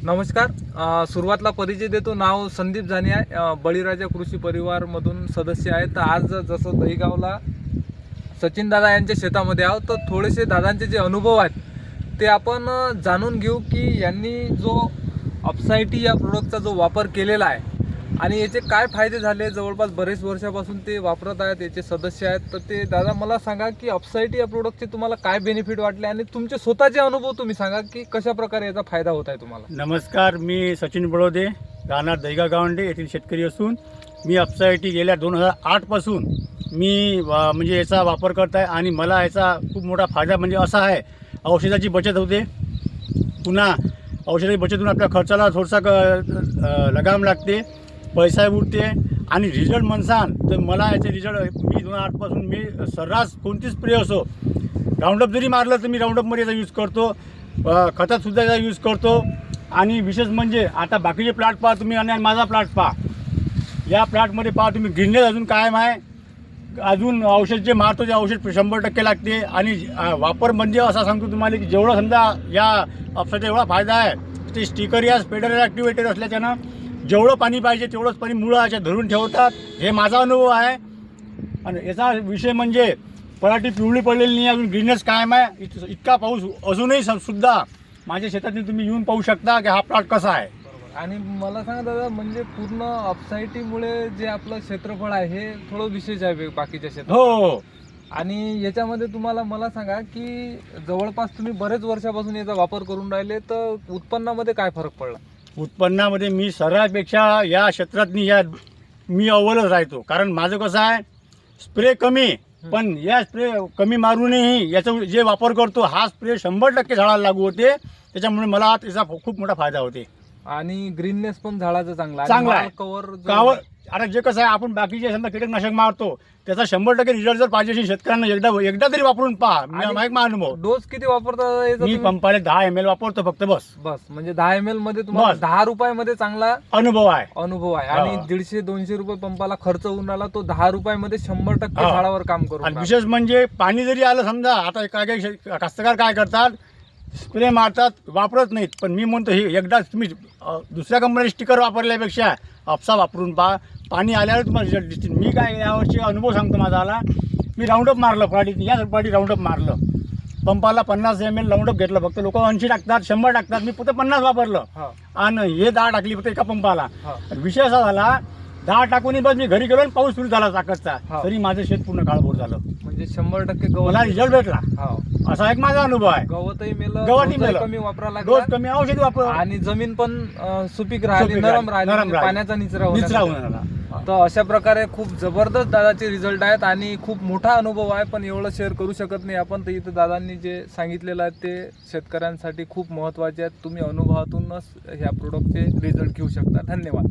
नमस्कार. सुरुवातला परिचय देतो. नाव संदीप जानी आहे. बळीराजा कृषी परिवारमधून सदस्य आहे. तर आज जसं दहीगावला सचिन दादा यांच्या शेतामध्ये आहोत, तर थोडेसे दादांचे जे अनुभव आहेत ते आपण जाणून घेऊ की यांनी जो अपसायटी या प्रोडक्टचा जो वापर केलेला आहे आणि याचे काय फायदे झाले. जवळपास बरेच वर्षापासून ते वापरत आहेत, याचे सदस्य आहेत. तर ते दादा मला सांगा की अपसायटी या प्रोडक्टचे तुम्हाला काय बेनिफिट वाटले आणि तुमचे स्वतःचे अनुभव तुम्ही सांगा की कशा प्रकारे याचा फायदा होत आहे तुम्हाला. नमस्कार, मी सचिन बळोदे, राहणार दहीगाव गावंडे येथील शेतकरी असून मी अपसायटी गेल्या 2008 पासून मी म्हणजे याचा वापर करत आहे आणि मला याचा खूप मोठा फायदा म्हणजे असा आहे, औषधाची बचत होते, पुन्हा औषधाची बचत होऊन आपल्या खर्चाला थोडासा लगाम लागते, पैसा उरते आणि रिझल्ट म्हणसान तर मला याचे रिझल्ट मी 2008 पासून मी सर्रास कोणतीच स्प्रे असो, राऊंडअप जरी मारलं तर मी राऊंडअपमध्ये याचा यूज करतो, खतातसुद्धा याचा यूज करतो. आणि विशेष म्हणजे आता बाकीचे प्लॉट पहा तुम्ही आणि माझा प्लॉट पहा, या प्लॉटमध्ये पहा तुम्ही ग्रीननेस अजून कायम आहे. अजून औषध जे मारतो ते औषध 100% लागते आणि वापर म्हणजे असा सांगतो तुम्हाला की जेवढं समजा या अपसाचा एवढा फायदा आहे, ते स्टिकर या स्पेडर ॲक्टिवेटेड असल्याच्यानं जेवढं पाणी पाहिजे तेवढंच पाणी मुळं अशा धरून ठेवतात. हे माझा अनुभव आहे. आणि याचा विषय म्हणजे पराठी पिवळी पडलेली नाही, अजून ग्रीननेस कायम आहे. इतका पाऊस अजूनही सुद्धा माझ्या शेतातील तुम्ही येऊन पाहू शकता की हा प्लॉट कसा आहे. आणि मला सांगा दादा, म्हणजे पूर्ण अपसायटीमुळे जे आपलं क्षेत्रफळ आहे हे थोडं विशेष आहे बाकीच्या क्षेत्रात. हो. आणि याच्यामध्ये तुम्हाला मला सांगा की जवळपास तुम्ही बरेच वर्षापासून याचा वापर करून राहिले, तर उत्पन्नामध्ये काय फरक पडला. उत्पन्नामध्ये मी सर्वांपेक्षा या क्षेत्रात मी अव्वलच राहतो. कारण माझं कसं आहे, स्प्रे कमी, पण या स्प्रे कमी मारूनही याचा जे वापर करतो हा स्प्रे 100% झाडाला लागू होते. त्याच्यामुळे मला त्याचा खूप मोठा फायदा होते. आणि ग्रीननेस पण झाडाचा चांगला आहे. कव्हर आता जे कसं आहे, आपण बाकीचे समजा कीटकनाशक मारतो त्याचा 100% रिझल्ट जर पाहिजे असेल शेतकऱ्यांना एकदा तरी वापरून पहा. माझा अनुभव. डोस किती वापरता. मी पंपाला 10 ml वापरतो फक्त, बस म्हणजे 10 ml मध्ये तुम्हाला 10 रुपयामध्ये चांगला अनुभव आहे. आणि 150-200 रुपये पंपाला खर्च होऊन आला, तो 10 रुपयामध्ये 100% झाडावर काम करू. आणि विशेष म्हणजे पाणी जरी आलं समजा, आता काय कास्तकार काय करतात, स्प्रे मारतात, वापरत नाहीत. पण मी म्हणतो हे एकदा तुम्ही दुसऱ्या कंपनीचे स्टिकर वापरल्यापेक्षा अपसा वापरून पहा, पाणी आल्यावर तुम्हाला रिझल्ट दिसतील. मी काय यावर्षी अनुभव सांगतो माझा आला. मी राऊंडअप मारलं पाडीत, या पाडी राऊंडअप मारलं, पंपाला 50 ml राऊंडअप घेतलं. फक्त लोक 80 टाकतात, 100 टाकतात, मी फक्त 50 वापरलं आणि हे 10 टाकली फक्त एका पंपाला. विषय असा झाला, 10 टाकूनही बस मी घरी गेलो आणि पाऊस सुरू झाला चाकतचा, तरी माझं शेत पूर्ण काळभोर झालं. म्हणजे 100% मला रिझल्ट भेटला. असा एक माझा अनुभव आहे. गवतही कमी वापरायला डोस कमी, औषध वापर, आणि जमीन पण सुपीक राहिली, नरम राहिली, पाण्याचा निचरा होणार. तर अशा प्रकारे खूप जबरदस्त दादाचे रिझल्ट आहेत आणि खूप मोठा अनुभव आहे, पण एवढं शेअर करू शकत नाही आपण. तर इथं दादांनी जे सांगितलेलं आहे ते शेतकऱ्यांसाठी खूप महत्त्वाचे आहेत. तुम्ही अनुभवातूनच ह्या प्रोडक्टचे रिझल्ट घेऊ शकता. धन्यवाद.